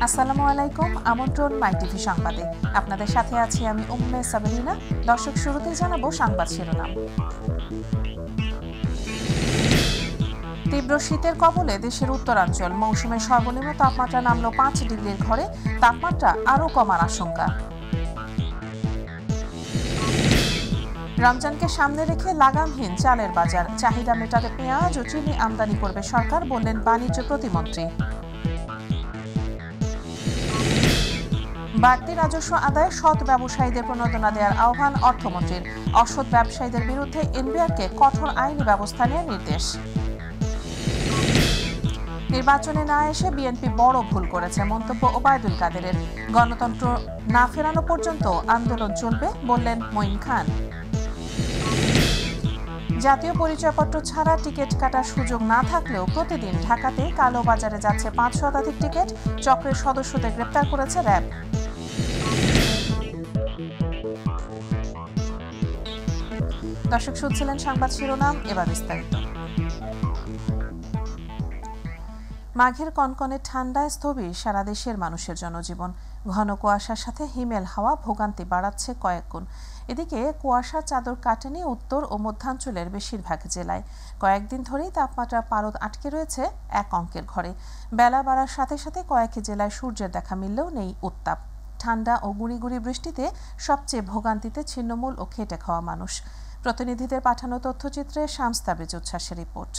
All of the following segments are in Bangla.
আসসালামু আলাইকুম, আমন্ত্রণ মাই টিভি সংবাদে। আপনাদের সাথে আছি আমি উম্মে সাবরিনা। দর্শক, শুরুতেই জানাবো সংবাদ শিরোনাম। তীব্র শীতের কবলে দেশের উত্তরাঞ্চল, মৌসুমের সর্বনিম্ন তাপমাত্রা নামল 5 ডিগ্রির ঘরে, তাপমাত্রা আরও কমার আশঙ্কা। রমজানকে সামনে রেখে লাগামহীন চালের বাজার, চাহিদা মেটাতে পেঁয়াজ ও চিনি আমদানি করবে সরকার, বললেন বাণিজ্য প্রতিমন্ত্রী। বাড়তি রাজস্ব আদায়ে সৎ ব্যবসায়ীদের প্রণোদনা দেওয়ার আহ্বান অর্থমন্ত্রীর। অসৎ ব্যবসায়ীদের বিরুদ্ধে এনবিআরকে কঠোর আইনি ব্যবস্থা নেওয়ার নির্দেশ। নির্বাচনে না এসে বিএনপি বড় ভুল করেছে, মন্তব্য ওবায়দুল কাদেরের। গণতন্ত্র না ফেরানো পর্যন্ত আন্দোলন চলবে, বললেন মঈন খান। জাতীয় পরিচয়পত্র ছাড়া টিকিট কাটার সুযোগ না থাকলেও প্রতিদিন ঢাকাতে কালোবাজারে যাচ্ছে 5 শতাধিক টিকিট। চক্রের সদস্যদের গ্রেপ্তার করেছে র্যাব। দর্শক, শুনছিলেন সংবাদ শিরোনাম, এবার বিস্তারিত। মাঘের কনকনে ঠান্ডায় স্থবির সারা দেশের মানুষের জনজীবন। ঘন কুয়াশার সাথে হিমেল হাওয়া ভোগান্তি বাড়াচ্ছে কয়েক গুণ। এদিকে কুয়াশার চাদর কাটেনি উত্তর ও মধ্যাঞ্চলের বেশিরভাগ জেলায়। কয়েকদিন ধরেই তাপমাত্রার পারদ আটকে রয়েছে এক অঙ্কের ঘরে। বেলা বাড়ার সাথে সাথে কয়েক জেলায় সূর্যের দেখা মিললেও নেই উত্তাপ। ঠান্ডা ও গুঁড়ি গুঁড়ি বৃষ্টিতে সবচেয়ে ভোগান্তিতে ছিন্নমূল ও খেটে খাওয়া মানুষ। প্রতিনিধিদের পাঠানো তথ্যচিত্রে শামস তাবরিজ উচ্ছ্বাসের রিপোর্ট।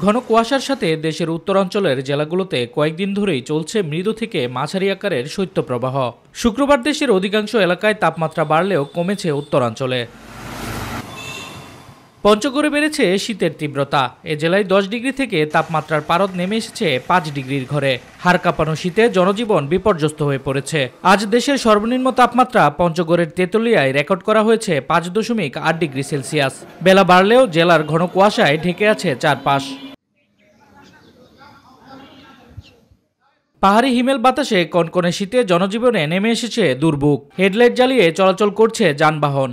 ঘন কুয়াশার সাথে দেশের উত্তরাঞ্চলের জেলাগুলোতে কয়েকদিন ধরেই চলছে মৃদু থেকে মাঝারি আকারের শৈত্যপ্রবাহ। শুক্রবার দেশের অধিকাংশ এলাকায় তাপমাত্রা বাড়লেও কমেছে উত্তরাঞ্চলে। পঞ্চগড়ে বেড়েছে শীতের তীব্রতা। এ জেলায় 10 ডিগ্রি থেকে তাপমাত্রার পারদ নেমে এসেছে 5 ডিগ্রির ঘরে। হাড় কাঁপানো শীতে জনজীবন বিপর্যস্ত হয়ে পড়েছে। আজ দেশের সর্বনিম্ন তাপমাত্রা পঞ্চগড়ের তেঁতুলিয়ায় রেকর্ড করা হয়েছে 5.8 ডিগ্রি সেলসিয়াস। বেলা বাড়লেও জেলার ঘন কুয়াশায় ঢেকে আছে চারপাশ। পাহাড়ি হিমেল বাতাসে কনকনে শীতে জনজীবনে নেমে এসেছে দুর্ভোগ। হেডলাইট জ্বালিয়ে চলাচল করছে যানবাহন।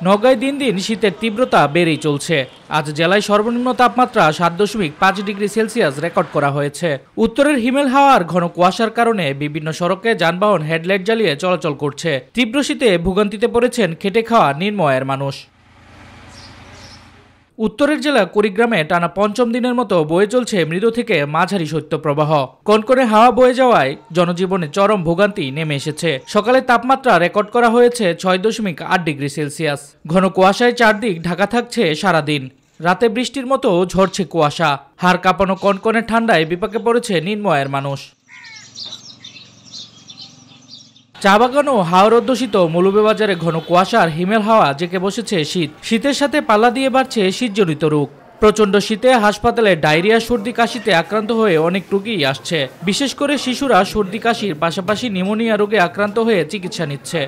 নওগাঁয় দিন দিন শীতের তীব্রতা বেড়েই চলছে। আজ জেলায় সর্বনিম্ন তাপমাত্রা 7.5 ডিগ্রি সেলসিয়াস রেকর্ড করা হয়েছে। উত্তরের হিমেল হাওয়ার ঘন কুয়াশার কারণে বিভিন্ন সড়কে যানবাহন হেডলাইট জ্বালিয়ে চলাচল করছে। তীব্র শীতে ভোগান্তিতে পড়েছেন খেটে খাওয়া নিম্ন আয়ের মানুষ। উত্তরের জেলা কুড়িগ্রামে টানা 5ম দিনের মতো বয়ে চলছে মৃদু থেকে মাঝারি শৈত্যপ্রবাহ। কনকনে হাওয়া বয়ে যাওয়ায় জনজীবনে চরম ভোগান্তি নেমে এসেছে। সকালে তাপমাত্রা রেকর্ড করা হয়েছে 6.8 ডিগ্রি সেলসিয়াস। ঘন কুয়াশায় চারদিক ঢাকা থাকছে সারাদিন। রাতে বৃষ্টির মতো ঝরছে কুয়াশা। হাড় কাঁপানো কনকনে ঠান্ডায় বিপাকে পড়েছে নিম্ন আয়ের মানুষ। চা বাগান ও হাওর অধ্যুষিত মৌলভীবাজারে ঘন কুয়াশা আর হিমেল হাওয়া জেঁকে বসেছে শীত। শীতের সাথে পাল্লা দিয়ে বাড়ছে শীতজনিত রোগ। প্রচণ্ড শীতে হাসপাতালে ডায়রিয়া সর্দি কাশিতে আক্রান্ত হয়ে অনেক রোগীই আসছে। বিশেষ করে শিশুরা সর্দি কাশির পাশাপাশি নিউমোনিয়া রোগে আক্রান্ত হয়ে চিকিৎসা নিচ্ছে।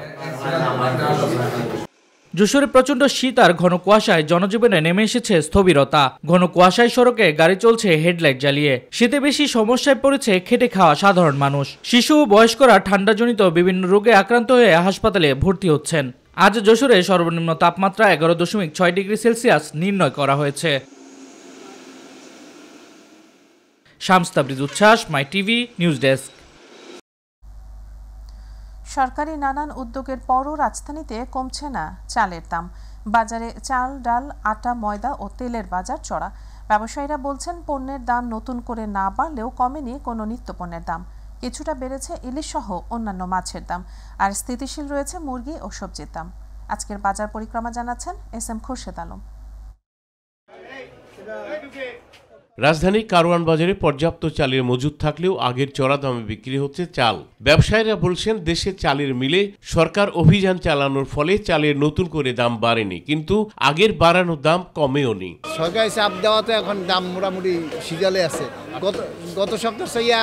যশোরে প্রচণ্ড শীত আর ঘন কুয়াশায় জনজীবনে নেমে এসেছে স্থবিরতা। ঘন কুয়াশায় সড়কে গাড়ি চলছে হেডলাইট জ্বালিয়ে। শীতে বেশি সমস্যায় পড়েছে খেটে খাওয়া সাধারণ মানুষ। শিশু ও বয়স্করা ঠান্ডাজনিত বিভিন্ন রোগে আক্রান্ত হয়ে হাসপাতালে ভর্তি হচ্ছেন। আজ যশোরে সর্বনিম্ন তাপমাত্রা 11.6 ডিগ্রি সেলসিয়াস নির্ণয় করা হয়েছে। শামস তাবরিজ উচ্ছ্বাস, মাই টিভি নিউজ ডেস্ক। সরকারি নানান উদ্যোগের পরও রাজধানীতে কমছে না চালের দাম। বাজারে চাল, ডাল, আটা, ময়দা ও তেলের বাজার চড়া। ব্যবসায়ীরা বলছেন পণ্যের দাম নতুন করে না বাড়লেও কমেনি কোনো নিত্যপণ্যের দাম। কিছুটা বেড়েছে ইলিশ সহ অন্যান্য মাছের দাম, আর স্থিতিশীল রয়েছে মুরগি ও সবজির দাম। আজকের বাজার পরিক্রমা জানাচ্ছেন এস এম খোরশেদ আলম। রাজধানীর কারওয়ান বাজারে পর্যাপ্ত চালের মজুদ থাকলেও আগের চড়া দামে বিক্রি হচ্ছে চাল। ব্যবসায়ীরা বলছেন দেশে চালের মিলে সরকার অভিযান চালানোর ফলে চালের নতুন করে দাম বাড়েনি, কিন্তু আগের বাড়ানো দাম কমেও নি। সরকারি চাপ দেওয়াতে এখন দাম মোটামুটি সিজালে আছে। গত সপ্তাহ চাইয়া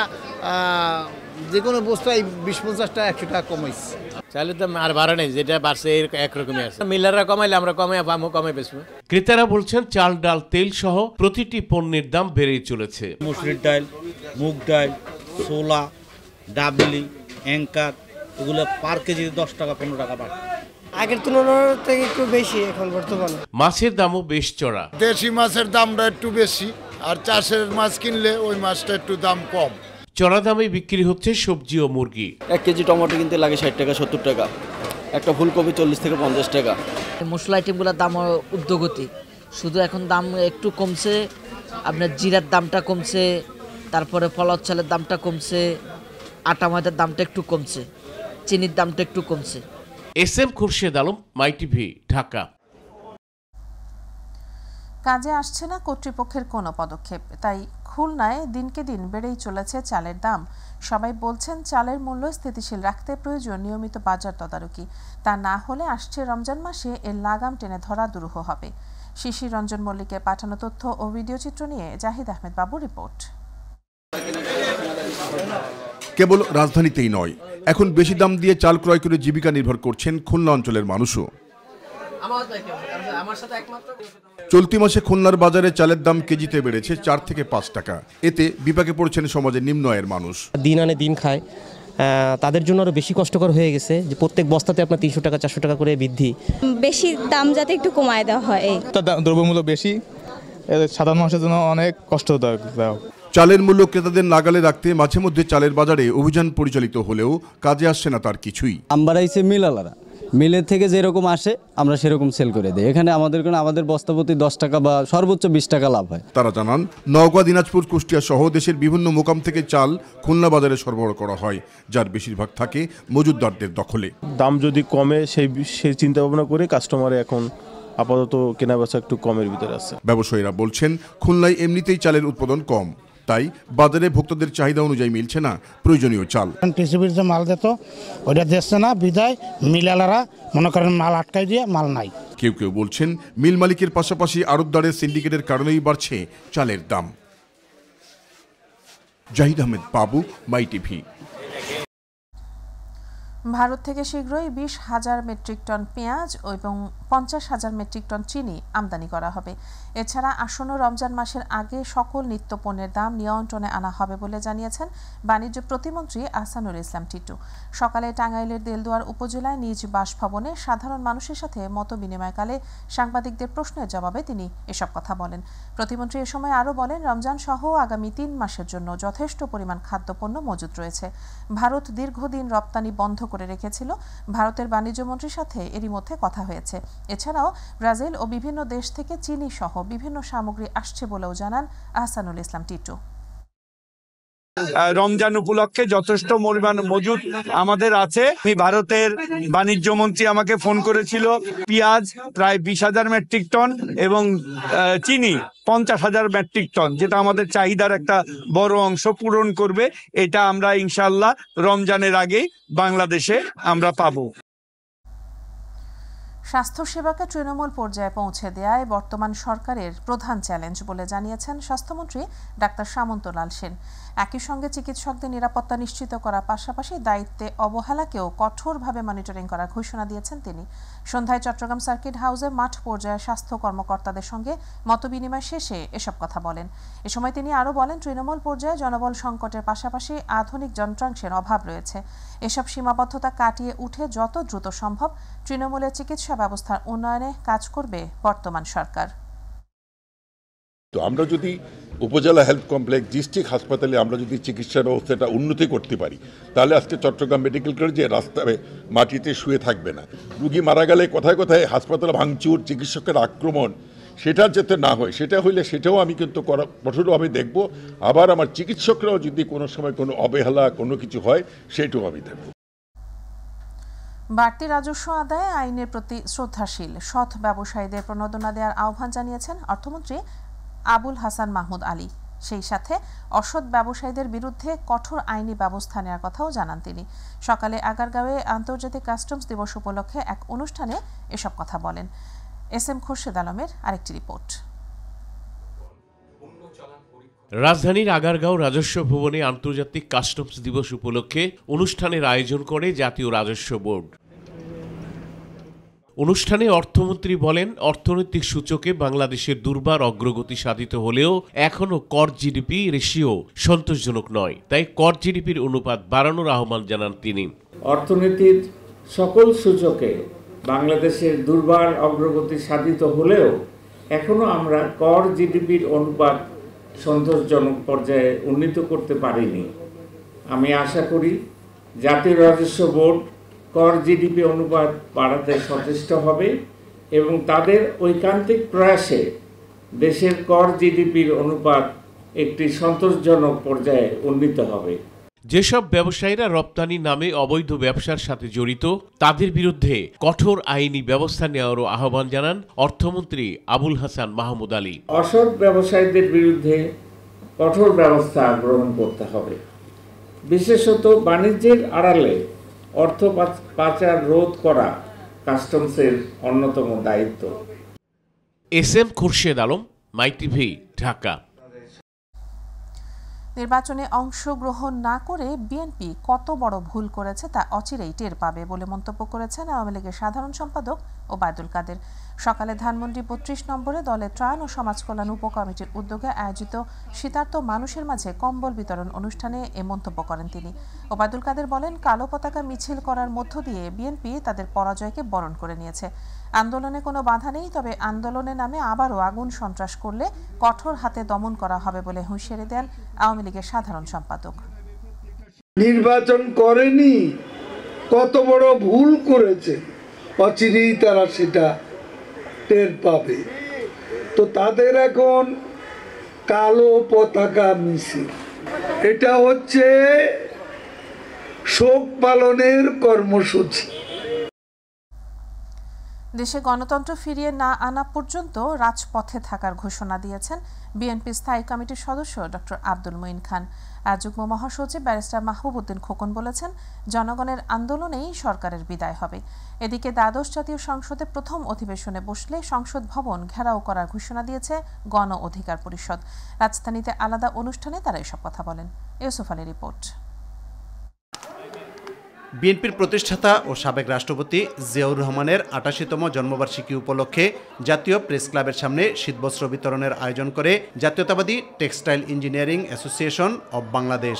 যে কোনো বস্তায় 20-50 টাকা 100 টাকা কমাইছে। চালের দাম আর বাড়ে নেই, যেটা বাড়ছে একরকমই আছে। মিলাররা কমাইলে আমরা কমে বেচবো। ক্রেতারা বলছেন চাল, ডাল, তেল সহ প্রতিটি পণ্যের দাম বেড়েই চলেছে। মসুরির ডাল, মুগ ডাল, ছোলা, ডাবলি, অ্যাঙ্কার এগুলো পার কেজি 10 টাকা 15 টাকা বাড়ে। আগের তুলনায় একটু বেশি এখন বর্তমানে। মাছের দামও বেশ চড়া। দেশি মাছের দামটা একটু বেশি, আর চাষের মাছ কিনলে ওই মাছটা একটু দাম কম। চড়া দামে বিক্রি হচ্ছে সবজি ও মুরগি। 1 কেজি টমেটো কিনতে লাগে 60 টাকা 70 টাকা, একটা ফুলকপি 40 থেকে 50 টাকা। মশলা আইটেমগুলোর দাম ঊর্ধ্বগতি, শুধু এখন দাম একটু কমছে, আপনার জিরার দামটা কমছে, তারপরে পোলাও চালের দামটা কমছে, আটা ময়দার দামটা একটু কমছে, চিনির দামটা একটু কমছে। SM খুরশেদ আলম, মাই টিভি, ঢাকা। কাজে আসছে না কর্তৃপক্ষের কোনো পদক্ষেপ, তাই খুলনায় দিনকে দিন বেড়েই চলেছে চালের দাম। সবাই বলছেন চালের মূল্য স্থিতিশীল রাখতে প্রয়োজন নিয়মিত বাজার তদারকি, তা না হলে আসছে রমজান মাসে এর লাগাম টেনে ধরা দুরূহ হবে। শিশির রঞ্জন মল্লিকের পাঠানো তথ্য ও ভিডিও চিত্র নিয়ে জাহিদ আহমেদ বাবুর রিপোর্ট। কেবল রাজধানীতেই নয়, এখন বেশি দাম দিয়ে চাল ক্রয় করে জীবিকা নির্ভর করছেন খুলনা অঞ্চলের মানুষও। চলতি মাসে খুলনার বাজারে চালের দাম কেজিতে বেড়েছে 4 থেকে 5 টাকা। এতে বিপাকে পড়ছেন সমাজের নিম্ন আয়ের মানুষ। দিন আনে দিন খায়, তাদের জন্য আরো বেশি কষ্টকর হয়ে গেছে যে প্রত্যেক বস্তাতে আপনার 300 টাকা 400 টাকা করে বৃদ্ধি। বেশি দাম যাতে একটু কমায় দেওয়া হয়। দ্রব্যমূল্য বেশি, সাধারণ মানুষের জন্য অনেক কষ্টদায়ক। চালের মূল্য ক্রেতাদের নাগালে রাখতে মাঝে মধ্যে চালের বাজারে অভিযান পরিচালিত হলেও কাজে আসছে না তার কিছুই। আমবাড়াইছে মিলালারা, মিলের থেকে যেরকম আসে আমরা সেরকম সেল করে দিই। এখানে আমাদের বস্তাপতি 10 টাকা বা সর্বোচ্চ 20 টাকা লাভ হয়। তারা জানান, নওগাঁ, দিনাজপুর, কুষ্টিয়া সহ দেশের বিভিন্ন মোকাম থেকে চাল খুলনা বাজারে সরবরাহ করা হয়, যার বেশিরভাগ থাকে মজুতদারদের দখলে। দাম যদি কমে সেই চিন্তা ভাবনা করে কাস্টমারে এখন আপাতত কেনাবেচা একটু কমের ভিতরে আছে। ব্যবসায়ীরা বলছেন খুলনায় এমনিতেই চালের উৎপাদন কম, তাই বাজারে ভোক্তাদের চাহিদা অনুযায়ী মিলছে না প্রয়োজনীয় চাল। পৃথিবীর যে মাল দিত ওইটা দিচ্ছে না, বিদায় মিলালারা মনে করেন মাল আটকাই দিয়ে মাল নাই। কেউ কেউ বলছেন মিল মালিকের পাশাপাশি আড়তদারের সিন্ডিকেটের কারণেই বাড়ছে চালের দাম। জাহিদ আহমেদ বাবু, মাই টিভি। ভারত থেকে শীঘ্রই 20,000 মেট্রিক টন পেঁয়াজ এবং 50,000 মেট্রিক টন চিনি আমদানি করা হবে। এছাড়া আসন্ন রমজান মাসের আগে সকল নিত্য পণ্যের দাম নিয়ন্ত্রণে আনা হবে বলে জানিয়েছেন বাণিজ্য প্রতিমন্ত্রী আহসানুল ইসলাম টিটু। সকালে টাঙ্গাইলের দেলদুয়ার উপজেলায় নিজ বাসভবনে সাধারণ মানুষের সাথে মত বিনিময়কালে সাংবাদিকদের প্রশ্নের জবাবে তিনি এসব কথা বলেন। প্রতিমন্ত্রী এ সময় আরও বলেন, রমজান সহ আগামী 3 মাসের জন্য যথেষ্ট পরিমাণ খাদ্যপণ্য মজুত রয়েছে। ভারত দীর্ঘদিন রপ্তানি বন্ধ করে রেখেছিল। ভারতের বাণিজ্য মন্ত্রীর সাথে এরই মধ্যে কথা হয়েছে। এছাড়াও ব্রাজিল ও বিভিন্ন দেশ থেকে চিনি সহ বিভিন্ন সামগ্রী আসছে বলেও জানান আহসানুল ইসলাম টিটু। রমজান উপলক্ষে যথেষ্ট পরিমাণ মজুদ আমাদের আছে। ভারতের বাণিজ্য মন্ত্রী আমাকে ফোন করেছিল, পেঁয়াজ প্রায় 20,000 মেট্রিক টন এবং চিনি 50,000 মেট্রিক টন, যেটা আমাদের চাহিদার একটা বড় অংশ পূরণ করবে। এটা আমরা ইনশাআল্লাহ রমজানের আগেই বাংলাদেশে আমরা পাবো। স্বাস্থ্যসেবাকে তৃণমূল পর্যায়ে পৌঁছে দেওয়ায় বর্তমান সরকারের প্রধান চ্যালেঞ্জ বলে জানিয়েছেন স্বাস্থ্যমন্ত্রী ডাক্তার সামন্তলাল সেন। একই সঙ্গে চিকিৎসকদের নিরাপত্তা নিশ্চিত করার পাশাপাশি দায়িত্বে অবহেলাকেও কঠোরভাবে মনিটরিং করার ঘোষণা দিয়েছেন তিনি। সন্ধ্যায় চট্টগ্রাম সার্কিট হাউসে মাঠ পর্যায়ে স্বাস্থ্য কর্মকর্তাদের সঙ্গে মতবিনিময় শেষে এসব কথা বলেন। এ সময় তিনি আরও বলেন, তৃণমূল পর্যায়ে জনবল সংকটের পাশাপাশি আধুনিক যন্ত্রাংশের অভাব রয়েছে। এসব সীমাবদ্ধতা কাটিয়ে উঠে যত দ্রুত সম্ভব তৃণমূলের চিকিৎসা ব্যবস্থার উন্নয়নে কাজ করবে বর্তমান সরকার। তো আমরা যদি উপজেলা হেলথ কমপ্লেক্স, ডিস্ট্রিক্ট হাসপাতালে আমরা যদি চিকিৎসা ব্যবস্থাটা উন্নতি করতে পারি, তাহলে আজকে চট্টগ্রাম মেডিকেল কলেজে রাস্তায় মাটিতে শুয়ে থাকবে না। রুগী মারা গেলে কোথায় কোথায় হাসপাতাল ভাঙচুর, চিকিৎসকের আক্রমণ, সেটা যাতে না হয়, সেটা হইলে সেটাও আমি কিন্তু কঠোরভাবে দেখব। আবার আমার চিকিৎসকরাও যদি কোনো সময় কোনো অবহেলা কোনো কিছু হয়, সেটাও আমি দেখব। বাড়তি রাজস্ব আদায়ে আইনের প্রতি শ্রদ্ধাশীল সৎ ব্যবসায়ীদের প্রণোদনা দেওয়ার আহ্বান জানিয়েছেন অর্থমন্ত্রী আবুল হাসান মাহমুদ আলী। সেই সাথে অসৎ ব্যবসায়ীদের বিরুদ্ধে কঠোর আইনি ব্যবস্থা নেওয়ার কথাও জানান তিনি। সকালে আগারগাঁওয়ে আন্তর্জাতিক কাস্টমস দিবস উপলক্ষে এক অনুষ্ঠানে এসব কথা বলেন। SM খুরশেদ আলমের আরেকটি রিপোর্ট। রাজধানীর আগারগাঁও রাজস্ব ভবনে আন্তর্জাতিক কাস্টমস দিবস উপলক্ষে অনুষ্ঠানের আয়োজন করে জাতীয় রাজস্ব বোর্ড। অনুষ্ঠানে অর্থমন্ত্রী বলেন, অর্থনৈতিক সূচকে বাংলাদেশের দুর্বার অগ্রগতি সাধিত হলেও এখনও কর জিডিপি রেশিও সন্তোষজনক নয়। তাই কর জিডিপির অনুপাত বাড়ানোর আহ্বান জানান তিনি। অর্থনীতির সকল সূচকে বাংলাদেশের দুর্বার অগ্রগতি সাধিত হলেও এখনো আমরা কর জিডিপির অনুপাত সন্তোষজনক পর্যায়ে উন্নীত করতে পারিনি। আমি আশা করি জাতীয় রাজস্ব বোর্ড কর জিডিপি অনুপাত বাড়াতে সচেষ্ট হবে এবং তাদের ঐকান্তিক প্রয়াসে দেশের কর জিডিপির অনুপাত একটি সন্তোষজনক পর্যায়ে উন্নীত হবে। যেসব ব্যবসায়ীরা রপ্তানি নামে অবৈধ ব্যবসার সাথে জড়িত তাদের বিরুদ্ধে কঠোর আইনি ব্যবস্থা নেওয়ারও আহ্বান জানান অর্থমন্ত্রী আবুল হাসান মাহমুদ আলী। অসৎ ব্যবসায়ীদের বিরুদ্ধে কঠোর ব্যবস্থা গ্রহণ করতে হবে। বিশেষত বাণিজ্যের আড়ালে অর্থ পাচার রোধ করা কাস্টমসের অন্যতম দায়িত্ব। SM খুরশেদ আলম, মাই টিভি, ঢাকা। নির্বাচনে অংশগ্রহণ না করে বিএনপি কত বড় ভুল করেছে তা অচিরেই টের পাবে বলে মন্তব্য করেছেন আওয়ামী লীগের সাধারণ সম্পাদক ওবায়দুল কাদের। সকালে ধানমন্ডি ৩২ নম্বরে দলের ত্রাণ ও সমাজ কল্যাণ উপকমিটির উদ্যোগে আয়োজিত শীতার্ত মানুষের মাঝে কম্বল বিতরণ অনুষ্ঠানে এ মন্তব্য করেন তিনি। ওবায়দুল কাদের বলেন, কালো পতাকা মিছিল করার মধ্য দিয়ে বিএনপি তাদের পরাজয়কে বরণ করে নিয়েছে। আন্দোলনে কোনো বাধা নেই, তবে আন্দোলনের নামে আবারও আগুন সন্ত্রাস করলে কঠোর হাতে দমন করা হবে বলে হুঁশিয়ারি দেন আওয়ামী লীগের সাধারণ সম্পাদক। নির্বাচন করেনি, কত বড় ভুল করেছে অচিরেই তারা সেটা টের পাবে। তো তাদের এখন কালো পতাকা মিছিল, এটা হচ্ছে শোক পালনের কর্মসূচি। দেশে গণতন্ত্র ফিরিয়ে না আনা পর্যন্ত রাজপথে থাকার ঘোষণা দিয়েছেন বিএনপি স্থায়ী কমিটির সদস্য ডক্টর আব্দুল মঈন খান। যুগ্ম মহাসচিব ব্যারিস্টার মাহবুব উদ্দিন খোকন বলেছেন, জনগণের আন্দোলনেই সরকারের বিদায় হবে। এদিকে দ্বাদশ জাতীয় সংসদে প্রথম অধিবেশনে বসলে সংসদ ভবন ঘেরাও করার ঘোষণা দিয়েছে গণ অধিকার পরিষদ। রাজধানীতে আলাদা অনুষ্ঠানে তারা এসব কথা বলেন। ইউসুফ আলী রিপোর্ট। বিএনপির প্রতিষ্ঠাতা ও সাবেক রাষ্ট্রপতি জিয়াউর রহমানের ৮৮তম জন্মবার্ষিকী উপলক্ষে জাতীয় প্রেস ক্লাবের সামনে শীতবস্ত্র বিতরণের আয়োজন করে জাতীয়তাবাদী textile engineering association of Bangladesh.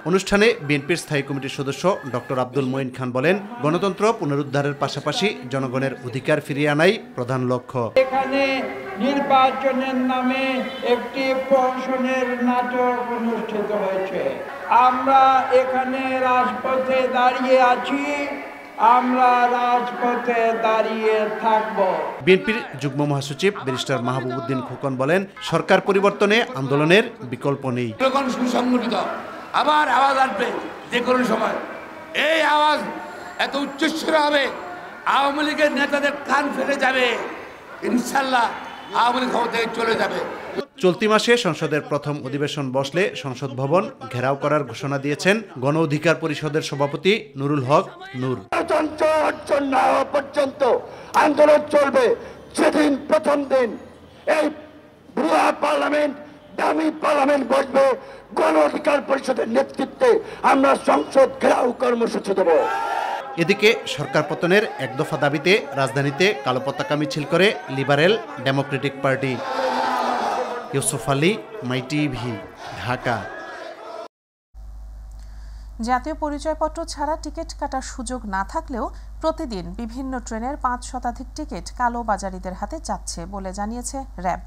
অনুষ্ঠানে বিএনপির স্থায়ী কমিটির সদস্য ডক্টর আব্দুল মঈন খান বলেন, গণতন্ত্র পুনরুদ্ধারের পাশাপাশি জনগণের অধিকার ফিরিয়ে আনাই প্রধান লক্ষ্য। এখানে নির্বাচনের নামে একটি প্রহসনের নাটক অনুষ্ঠিত হয়েছে। আমরা এখানে রাজপথে দাঁড়িয়ে আছি, আমরা রাজপথে দাঁড়িয়ে থাকব। বিএনপির যুগ্ম মহাসচিব ব্যারিস্টার মাহবুব উদ্দিন খোকন বলেন, সরকার পরিবর্তনে আন্দোলনের বিকল্প নেই। সুসংগঠিত আবার আওয়াজ আসবে যে কোনো সময়, এই আওয়াজ এত উচ্চস্বর হবে আওয়ামী লীগের নেতাদের কান ফেটে যাবে, ইনশাল্লাহ আওয়ামী লীগ ক্ষমতা থেকে চলে যাবে। চলতি মাসে সংসদের প্রথম অধিবেশন বসলে সংসদ ভবন ঘেরাও করার ঘোষণা দিয়েছেন গণ অধিকার পরিষদের সভাপতি নুরুল হক নূর। না হওয়া পর্যন্ত আন্দোলন চলবে। যেদিন প্রথম দিন এই ভুয়া পার্লামেন্ট, দামি পার্লামেন্ট বসবে, গণ অধিকার পরিষদের নেতৃত্বে আমরা সংসদ ঘেরাও কর্মসূচি দেব। এদিকে সরকার পতনের এক দফা দাবিতে রাজধানীতে কালো পতাকা মিছিল করে liberal democratic party. Yusuf Ali, my TV, Dhaka. জাতীয় পরিচয়পত্র ছাড়া টিকিট কাটার সুযোগ না থাকলেও প্রতিদিন বিভিন্ন ট্রেনের ৫ শতাধিক টিকিট কালোবাজারিদের হাতে যাচ্ছে বলে জানিয়েছে র্যাব।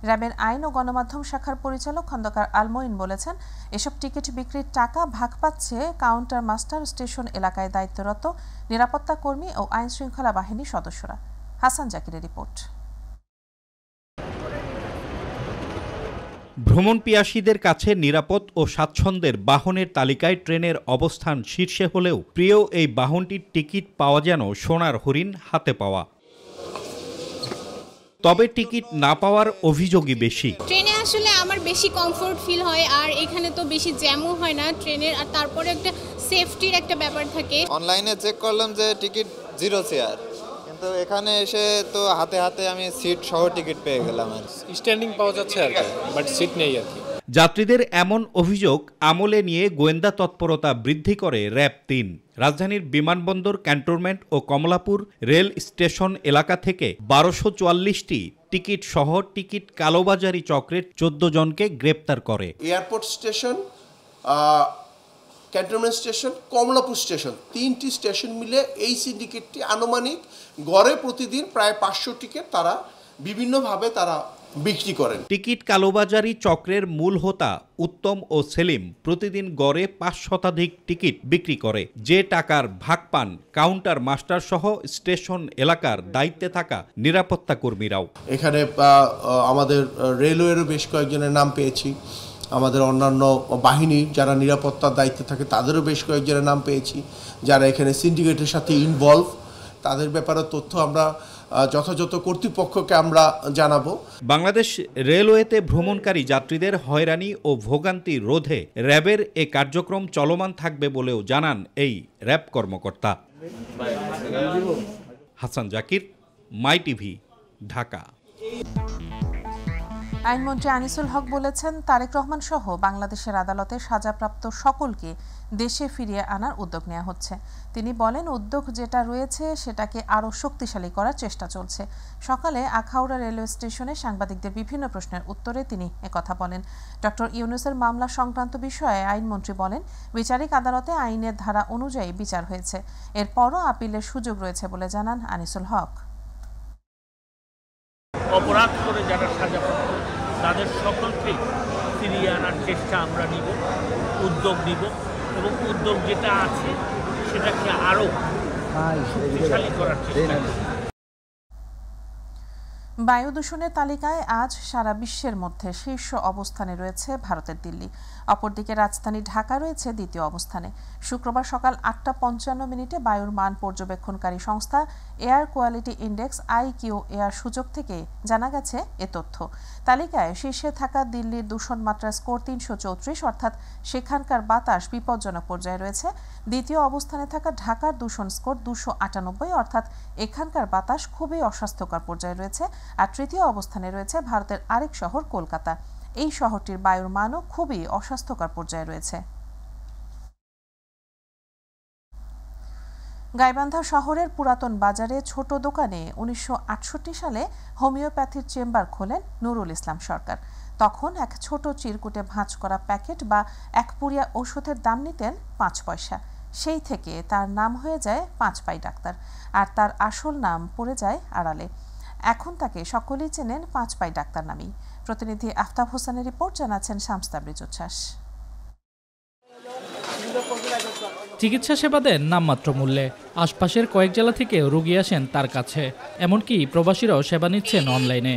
র্যাবের আইন ও গণমাধ্যম শাখার পরিচালক খন্দকার আলমঈন বলেছেন, এসব টিকিট বিক্রির টাকা ভাগ পাচ্ছে কাউন্টার মাস্টার স্টেশন এলাকায় দায়িত্বরত নিরাপত্তা কর্মী ও আইন শৃঙ্খলা বাহিনীর সদস্যরা। হাসান জাকিরের রিপোর্ট। ভ্রমণ পিয়াসীদের কাছে নিরাপদ ও স্বাচ্ছন্দ্যের বাহনের তালিকায় ট্রেনের অবস্থান শীর্ষে হলেও প্রিয় এই বাহনটির টিকিট পাওয়া যেন সোনার হরিণ হাতে পাওয়া। তবে টিকিট না পাওয়ার অভিযোগই বেশি। ট্রেনে আসলে আমার বেশি কমফোর্ট ফিল হয়, আর এখানে তো বেশি জ্যামও হয় না ট্রেনের, আর তারপরে একটা সেফটির একটা ব্যাপার থাকে। অনলাইনে চেক করলাম যে টিকিট 0 চেয়ার, কিন্তু এখানে এসে তো হাতে হাতে আমি সিট সহ টিকিট পেয়ে গেলাম। আর স্ট্যান্ডিং পাওয়া যাচ্ছে আর কি, বাট সিট নেই আর কি। যাত্রীদের এমন অভিযোগ আমলে নিয়ে গোয়েন্দা তৎপরতা বৃদ্ধি করে র্যাব ৩। রাজধানীর বিমানবন্দর, ক্যান্টনমেন্ট ও কমলাপুর রেল স্টেশন এলাকা থেকে ১২৪৪টি টিকিট সহ টিকিট কালোবাজারি চক্রের ১৪ জনকে গ্রেপ্তার করে। Airport station, cantonment station, Kamalapur station, 3টি স্টেশন মিলে এই সিন্ডিকেটটি আনুমানিক গড়ে প্রতিদিন প্রায় 500 টিকিট তারা বিভিন্নভাবে তারা বিক্রি করেন। টিকিট কালোবাজারি চক্রের মূল হোতা উত্তম ও সেলিম প্রতিদিন গড়ে 5 শতাধিক টিকিট বিক্রি করে। যে টাকার ভাগ পান কাউন্টার মাস্টার সহ স্টেশন এলাকার দায়িত্বে থাকা নিরাপত্তা কর্মীরাও। এখানে আমাদের রেলওয়েরও বেশ কয়েকজনের নাম পেয়েছি, আমাদের অন্যান্য বাহিনী যারা নিরাপত্তার দায়িত্বে থাকে তাদেরও বেশ কয়েকজনের নাম পেয়েছি, যারা এখানে সিন্ডিকেটের সাথে ইনভলভ, তাদের ব্যাপারে তথ্য আমরা যথাযথ কর্তৃপক্ষকে আমরা জানাবো। বাংলাদেশ রেলওয়েতে ভ্রমণকারী যাত্রীদের হয়রানি ও ভোগান্তি রোধে র্যাবের এ কার্যক্রম চলমান থাকবে বলেও জানান এই র্যাব কর্মকর্তা। হাসান জাকির, মাই টিভি, ঢাকা। আইনমন্ত্রী আনিসুল হক বলেছেন, তারেক রহমান সহ বাংলাদেশের আদালতে সাজাপ্রাপ্ত সকলকে দেশে ফিরিয়ে আনার উদ্যোগ নেওয়া হচ্ছে। তিনি বলেন, উদ্যোগ যেটা রয়েছে সেটাকে আরও শক্তিশালী করার চেষ্টা চলছে। সকালে আখাউড়া রেলওয়ে স্টেশনে সাংবাদিকদের বিভিন্ন প্রশ্নের উত্তরে তিনি একথা বলেন। ডক্টর ইউনূসের মামলা সংক্রান্ত বিষয়ে আইনমন্ত্রী বলেন, বিচারিক আদালতে আইনের ধারা অনুযায়ী বিচার হয়েছে, এরপরও আপিলের সুযোগ রয়েছে বলে জানান আনিসুল হক। অপরাধ করে যারা সাজাপ্রাপ্ত তাদের সকলকে ফিরিয়ে আনার চেষ্টা আমরা নিব, উদ্যোগ নিব, এবং উদ্যোগ যেটা আছে সেটাকে আরও শক্তিশালী করার চেষ্টা করব। বায়ু দূষণের তালিকায় আজ সারা বিশ্বের মধ্যে শীর্ষ অবস্থানে রয়েছে ভারতের দিল্লি। অপরদিকে রাজধানী ঢাকা রয়েছে দ্বিতীয় অবস্থানে। শুক্রবার সকাল 8:55 বায়ুর মান পর্যবেক্ষণকারী সংস্থা air quality index IQ air সূচক থেকে জানা গেছে এ তথ্য। তালিকায় শীর্ষে থাকা দিল্লির দূষণ মাত্রা স্কোর 334, অর্থাৎ সেখানকার বাতাস বিপজ্জনক পর্যায়ে রয়েছে। দ্বিতীয় অবস্থানে থাকা ঢাকার দূষণ স্কোর 298, অর্থাৎ এখানকার বাতাস খুবই অস্বাস্থ্যকর পর্যায়ে রয়েছে। আর তৃতীয় অবস্থানে রয়েছে ভারতের আরেক শহর কলকাতা। এই শহরটির বায়ুর মানও খুবই অস্বাস্থ্যকর পর্যায়ে রয়েছে। গাইবান্ধা শহরের পুরাতন বাজারে ছোট দোকানে 1968 সালে হোমিওপ্যাথির চেম্বার খোলেন নুরুল ইসলাম সরকার। তখন এক ছোট চিরকুটে ভাঁজ করা প্যাকেট বা এক পুরিয়া ওষুধের দাম নিতেন 5 পয়সা। সেই থেকে তার নাম হয়ে যায় 5 পাই ডাক্তার, আর তার আসল নাম পড়ে যায় আড়ালে। এখন তাকে সকলেই চেনেন 5 পাই ডাক্তার নামেই। প্রতিনিধি আফতাব হোসেনের রিপোর্ট, জানাচ্ছেন শামস তাবরিজ উচ্ছ্বাস। চিকিৎসা সেবা দেন নামমাত্র মূল্যে। আশপাশের কয়েক জেলা থেকে রোগী আসেন তার কাছে, এমনকি প্রবাসীরাও সেবা নিচ্ছেন অনলাইনে।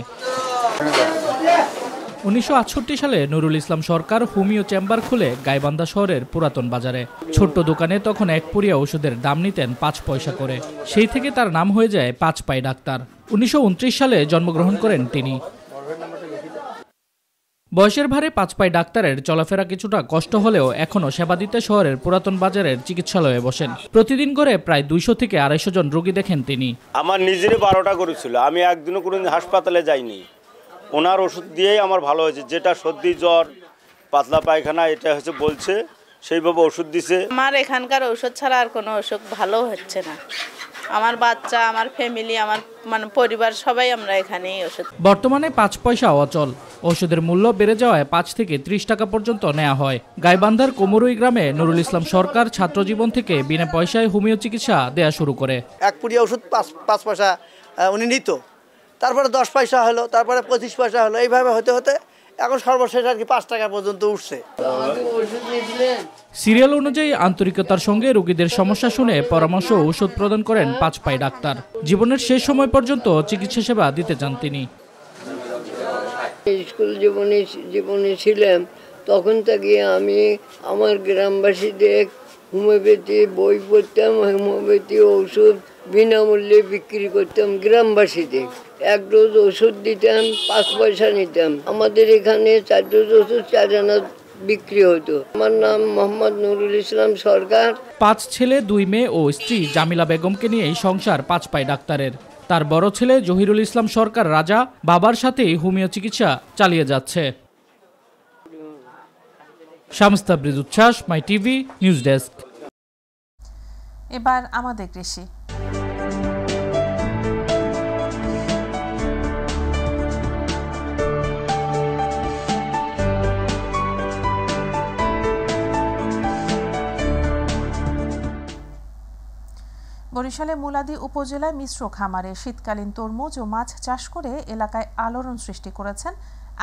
1968 সালে নুরুল ইসলাম সরকার হোমিও চেম্বার খুলে গাইবান্ধা শহরের পুরাতন বাজারে। ছোট্ট দোকানে তখন এক পুরিয়া ওষুধের দাম নিতেন 5 পয়সা করে। সেই থেকে তার নাম হয়ে যায় 5 পাই ডাক্তার। 1929 সালে জন্মগ্রহণ করেন তিনি। বয়সের ভারে 5 পাই ডাক্তারের চলাফেরা কিছুটা কষ্ট হলেও এখনও সেবা দিতে শহরের পুরাতন বাজারের চিকিৎসালয়ে বসেন। প্রতিদিন করে প্রায় 200 থেকে 250 জন রোগী দেখেন তিনি। আমার নিজেরই 12টা করেছিল, আমি একদিনও কোনোদিন হাসপাতালে যাইনি। ওনার ওষুধ দিয়েই আমার ভালো হয়েছে, যেটা সর্দি জ্বর পাতলা পায়খানা এটা হচ্ছে বলছে সেইভাবে ওষুধ দিছে। আমার এখানকার ওষুধ ছাড়া আর কোনো ওষুধ ভালো হচ্ছে না। আমার বাচ্চা, আমার ফ্যামিলি, আমার পরিবার সবাই আমরা এখানেই ওষুধ। বর্তমানে 5 পয়সা অচল। ওষুধের মূল্য বেড়ে যাওয়ায় 5 থেকে 30 টাকা পর্যন্ত নেওয়া হয়। গাইবান্ধার কোমরুই গ্রামে নুরুল ইসলাম সরকার ছাত্র জীবন থেকে বিনা পয়সায় হোমিও চিকিৎসা দেয়া শুরু করে। এক পুরিয়া ওষুধ 5 পয়সা উনি নিত, তারপরে 10 পয়সা হলো, তারপরে 25 পয়সা হলো, এইভাবে হতে হতে এখন সর্বশেষ আর কি 5 টাকা পর্যন্ত উঠছে। সিরিয়াল অনুযায়ী আন্তরিকতার সঙ্গে রোগীদের সমস্যা শুনে পরামর্শ ও ওষুধ প্রদান করেন 5 পাই ডাক্তার। জীবনের শেষ সময় পর্যন্ত চিকিৎসা সেবা দিতে চান তিনি। স্কুল জীবনে ছিলাম, তখন থেকে আমি আমার গ্রামবাসীদের হোমিওপ্যাথি বই পড়তাম, হোমিওপ্যাথি ওষুধ বিনামূল্যে বিক্রি করতাম গ্রামবাসীদের। 1 ডোজ ওষুধ দিতাম, 5 পয়সা নিতাম। আমাদের এখানে 4 ডোজ ওষুধ 4 আনা বিক্রি হতো। আমার নাম মোহাম্মদ নুরুল ইসলাম সরকার। 5 ছেলে 2 মেয়ে ও স্ত্রী জামিলা বেগমকে নিয়েই সংসার 5 পাই ডাক্তারের। তার বড় ছেলে জহিরুল ইসলাম সরকার রাজা বাবার সাথেই হোমিও চিকিৎসা চালিয়ে যাচ্ছে। শামস তাবরিজ উচ্ছ্বাস, মাই টিভি নিউজ ডেস্ক। এবার আমাদের কৃষি। বরিশালে মুলাদী উপজেলায় মিশ্র খামারে শীতকালীন তরমুজ ও মাছ চাষ করে এলাকায় আলোড়ন সৃষ্টি করেছেন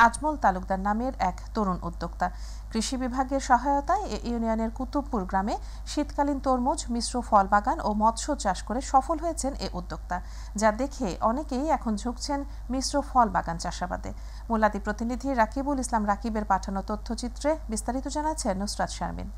আজমল তালুকদার নামের এক তরুণ উদ্যোক্তা। কৃষি বিভাগের সহায়তায় এ ইউনিয়নের কুতুবপুর গ্রামে শীতকালীন তরমুজ, মিশ্র ফল বাগান ও মৎস্য চাষ করে সফল হয়েছেন এ উদ্যোক্তা, যা দেখে অনেকেই এখন ঝুঁকছেন মিশ্র ফল বাগান চাষাবাদে। মুলাদী প্রতিনিধি রাকিবুল ইসলাম রাকিবের পাঠানো তথ্যচিত্রে বিস্তারিত জানাচ্ছেন নুসরাত শারমিন।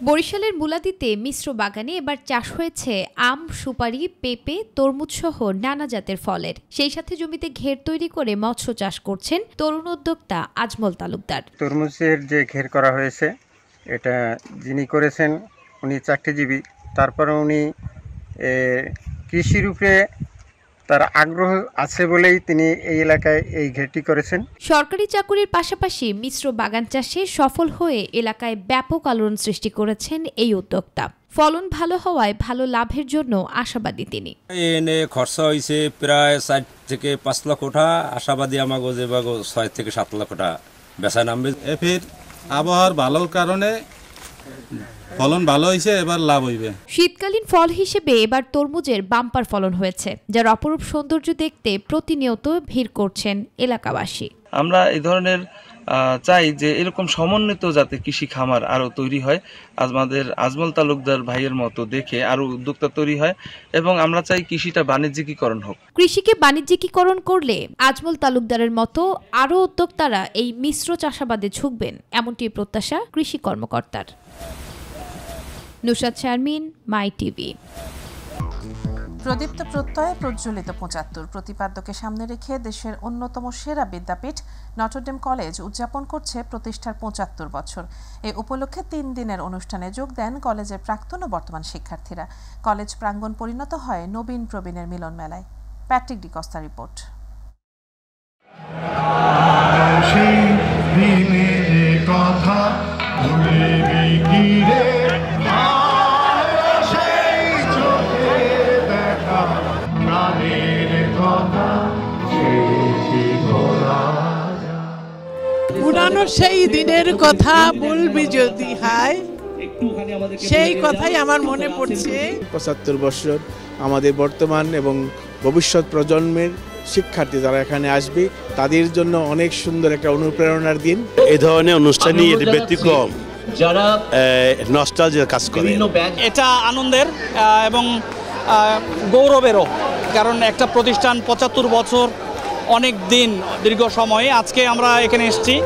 বরিশালের মুলাদীতে মিশ্র বাগানে এবার চাষ হয়েছে আম, সুপারি, পেঁপে, তরমুজ সহ নানা জাতের ফলের। সেই সাথে জমিতে ঘের তৈরি করে মৎস্য চাষ করছেন তরুণ উদ্যোক্তা আজমল তালুকদার। তরমুজের যে ঘের করা হয়েছে, এটা যিনি করেছেন উনি চাকরিজীবী, তারপরে উনি কৃষির উপরে তার আগ্রহ আছে বলেই তিনি এই এলাকায় এই ঘেরটি করেছেন। সরকারি চাকুরির পাশাপাশি মিশ্র বাগান চাষে সফল হয়ে এলাকায় ব্যাপক আলোড়ন সৃষ্টি করেছেন এই উদ্যোক্তা। ফলন ভালো হওয়ায় ভালো লাভের জন্য আশাবাদী তিনি। এনে খরচা হয়েছে প্রায় 4 থেকে 5 লক্ষ টাকা, আশাবাদী আমাগো যে 6 থেকে 7 লক্ষ টাকা বেচা নামবে। এর আবহাওয়ার ভালোর কারণে ফলন ভালো হয়েছে, এবার লাভ হইবে। শীতকালীন ফল হিসেবে এবার তরমুজের বাম্পার ফলন হয়েছে, যার অপরূপ সৌন্দর্য দেখতে প্রতিনিয়ত ভিড় করছেন এলাকাবাসী। আমরা এই ধরনের চাই যে এরকম সমন্বিত যাতে কৃষি খামার আরো তৈরি হয়, আমাদের আজমল তালুকদার ভাইয়ের মতো দেখে আরো উদ্যোক্তা তৈরি হয়, এবং আমরা চাই কৃষিটা বাণিজ্যিকীকরণ হোক। কৃষিকে বাণিজ্যিকীকরণ করলে আজমল তালুকদারের মতো আরো উদ্যোক্তারা এই মিশ্র চাষাবাদে ঝুঁকবেন, এমনটি প্রত্যাশা কৃষি কর্মকর্তার। নুসরাত শারমিন, মাই টিভি। প্রদীপ্ত প্রত্যয়ে প্রজ্বলিত ৭৫ প্রতিপাদ্যকে সামনে রেখে দেশের অন্যতম সেরা বিদ্যাপীঠ নটরডেম কলেজ উদযাপন করছে প্রতিষ্ঠার ৭৫ বছর। এ উপলক্ষে ৩ দিনের অনুষ্ঠানে যোগ দেন কলেজের প্রাক্তন ও বর্তমান শিক্ষার্থীরা। কলেজ প্রাঙ্গণ পরিণত হয় নবীন প্রবীণের মিলন মেলায়। Patrick D Costa report. পুরানো সেই দিনের কথা বলবি যদি হায়, সেই কথাই আমার মনে পড়ছে। ৭৫ বছর আমাদের বর্তমান এবং ভবিষ্যৎ প্রজন্মের শিক্ষার্থী যারা এখানে আসবে তাদের জন্য অনেক সুন্দর একটা অনুপ্রেরণার দিন। এই ধরনের অনুষ্ঠানই ব্যতিক্রম, যারা নস্টালজিয়ার কাজ করে। এটা আনন্দের এবং গৌরবেরও, কারণ একটা প্রতিষ্ঠান ৭৫ বছর অনেক দিন, দীর্ঘ সময়ে আজকে আমরা এখানে এসেছি।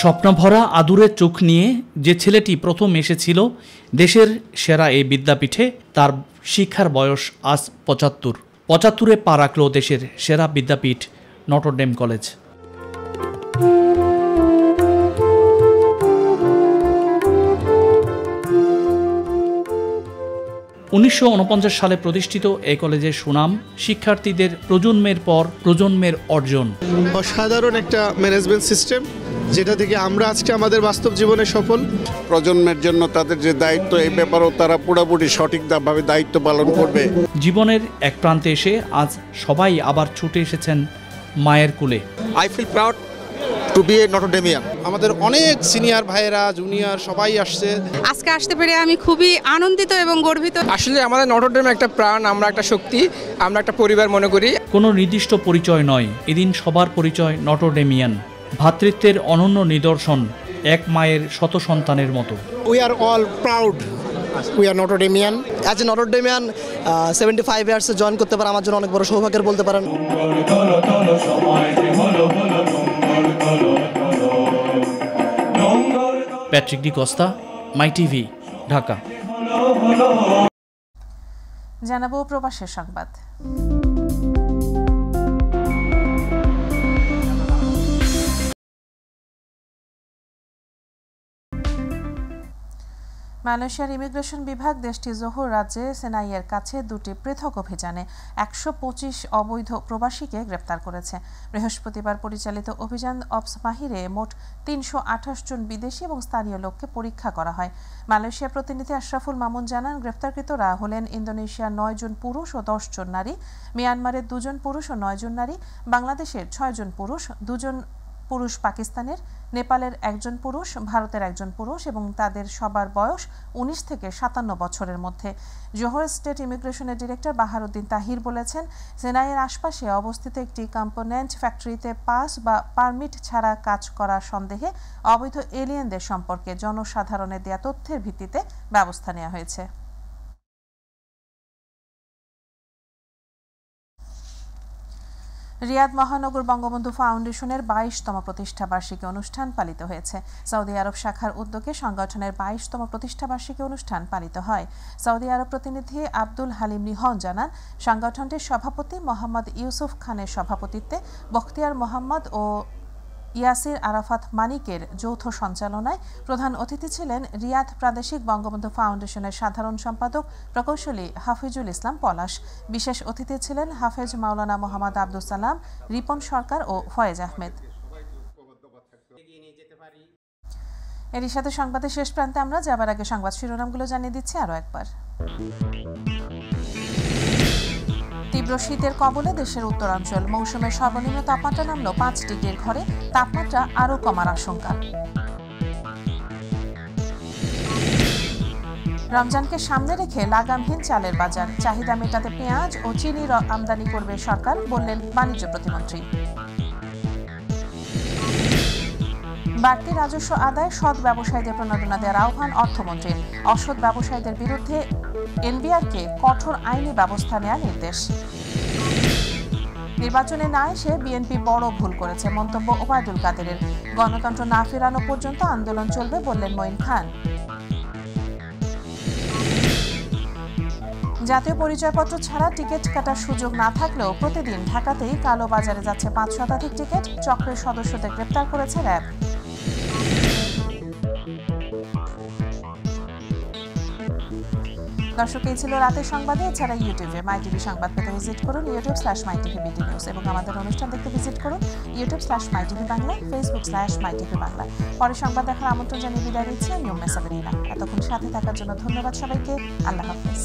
স্বপ্নভরা আদুরের চোখ নিয়ে যে ছেলেটি প্রথম এসেছিল দেশের সেরা এই বিদ্যাপীঠে, তার শিক্ষার বয়স আজ ৭৫। ৭৫-এ পা রাখল দেশের সেরা বিদ্যাপীঠ নটরডেম কলেজ। ১৯৪৯ সালে প্রতিষ্ঠিত এই কলেজের সুনাম শিক্ষার্থীদের প্রজন্মের পর প্রজন্মের অর্জন। অসাধারণ একটা ম্যানেজমেন্ট সিস্টেম, যেটা থেকে আমরা আজকে আমাদের বাস্তব জীবনে সফল। প্রজন্মের জন্য তাদের যে দায়িত্ব, এই ব্যাপারেও তারা পুরোপুরি সঠিকভাবে দায়িত্ব পালন করবে। জীবনের এক প্রান্তে এসে আজ সবাই আবার ছুটে এসেছেন মায়ের কোলে। I feel proud to be a Notredamian. আমাদের অনেক সিনিয়র ভাইয়েরা, জুনিয়র সবাই আসছে। আজকে আসতে পেরে আমি খুবই আনন্দিত এবং গর্বিত। আসলে আমাদের নটরডেম একটা প্রাণ, আমরা একটা শক্তি, আমরা একটা পরিবার মনে করি। কোনো নির্দিষ্ট পরিচয় নয়, এদিন সবার পরিচয় নটরডেমিয়ান। ভ্রাতৃত্বের অনন্য নিদর্শন, এক মায়ের শত সন্তানের মতো। We are all proud, we are Notredamian. As a Notredamian 75 ইয়ার্সে জয়েন করতে পারা আমার জন্য অনেক বড় সৌভাগ্যের বলতে পারেন। Patrick D'Costa, my TV, Dhaka. জানাবো প্রবাসের সংবাদ। মালয়েশিয়ার ইমিগ্রেশন বিভাগ দেশটির জোহর রাজ্যে সেনাইয়ের কাছে 2টি পৃথক অভিযানে 125 অবৈধ প্রবাসীকে গ্রেপ্তার করেছে। বৃহস্পতিবার পরিচালিত অভিযান অপস মাহিরে মোট 328 জন বিদেশি এবং স্থানীয় লোককে পরীক্ষা করা হয়। মালয়েশিয়া প্রতিনিধি আশরাফুল মামুন জানান, গ্রেপ্তারকৃতরা হলেন ইন্দোনেশিয়ার 9 জন পুরুষ ও 10 জন নারী, মিয়ানমারের 2 জন পুরুষ ও 9 জন নারী, বাংলাদেশের 6 জন পুরুষ, 2 জন পুরুষ পাকিস্তানের, নেপালের একজন পুরুষ, ভারতের একজন পুরুষ এবং তাদের সবার বয়স 19 থেকে 57 বছরের মধ্যে। জোহর স্টেট ইমিগ্রেশনের ডিরেক্টর বাহারউদ্দিন তাহির বলেছেন, চেনাইয়ের আশপাশে অবস্থিত একটি কম্পোনেন্ট ফ্যাক্টরিতে পাস বা পারমিট ছাড়া কাজ করা সন্দেহে অবৈধ এলিয়েনদের সম্পর্কে জনসাধারণের দেয়া তথ্যের ভিত্তিতে ব্যবস্থা নেওয়া হয়েছে। রিয়াদ মহানগর বঙ্গবন্ধু ফাউন্ডেশনের 22তম প্রতিষ্ঠাবার্ষিকী অনুষ্ঠান পালিত হয়েছে। সৌদি আরব শাখার উদ্যোগে সংগঠনের 22তম প্রতিষ্ঠাবার্ষিকী অনুষ্ঠান পালিত হয়। সৌদি আরব প্রতিনিধি আব্দুল হালিম নিহন জানান, সংগঠনটির সভাপতি মোহাম্মদ ইউসুফ খানের সভাপতিত্বে বখতিয়ার মোহাম্মদ ও ইয়াসির আরাফাত মানিকের যৌথ সঞ্চালনায় প্রধান অতিথি ছিলেন রিয়াদ প্রাদেশিক বঙ্গবন্ধু ফাউন্ডেশনের সাধারণ সম্পাদক প্রকৌশলী হাফিজুল ইসলাম পলাশ। বিশেষ অতিথি ছিলেন হাফেজ মাওলানা মোহাম্মদ আব্দুল সালাম, রিপন সরকার ও ফয়েজ আহমেদ। এরই সাথে সংবাদের শেষ প্রান্তে আমরা যাবার আগে সংবাদ শিরোনামগুলো জানিয়ে দিচ্ছি আরও একবার। তীব্র শীতের কবলে দেশের উত্তরাঞ্চল, মৌসুমের সর্বনিম্ন তাপমাত্রা নামল 5 ডিগ্রির ঘরে, তাপমাত্রা আরও কমার আশঙ্কা। রমজানকে সামনে রেখে লাগামহীন চালের বাজার, চাহিদা মেটাতে পেঁয়াজ ও চিনির আমদানি করবে সরকার, বললেন বাণিজ্য প্রতিমন্ত্রী। বাড়তি রাজস্ব আদায় সৎ ব্যবসায়ীদের প্রণোদনা দেওয়ার আহ্বান অর্থমন্ত্রীর, অসৎ ব্যবসায়ীদের বিরুদ্ধে এনবিআরকে কঠোর আইনি ব্যবস্থা নেওয়ার নির্দেশ। নির্বাচনে না এসে বিএনপি বড় ভুল করেছে, মন্তব্য ওবায়দুল কাদেরের। গণতন্ত্র না ফেরানো পর্যন্ত আন্দোলন চলবে, বললেন মঈন খান। জাতীয় পরিচয়পত্র ছাড়া টিকিট কাটার সুযোগ না থাকলেও প্রতিদিন ঢাকাতেই কালো বাজারে যাচ্ছে 5 শতাধিক টিকিট, চক্রের সদস্যদের গ্রেপ্তার করেছে র্যাব। দর্শক, এই ছিল রাতের সংবাদে। এছাড়া ইউটিউবে মাই টিভি সংবাদ পেতে ভিজিট করুন youtube/mytvbd news এবং আমাদের অনুষ্ঠান দেখতে ভিজিট করুন youtube/mytvbangla, facebook/mytvbangla। পরে সংবাদ দেখার আমন্ত্রণ জানিয়ে বিদায় নিচ্ছি আমি উম্মে সাবেরিনা। এতক্ষণ সাথে থাকার জন্য ধন্যবাদ সবাইকে। আল্লাহ হাফেজ।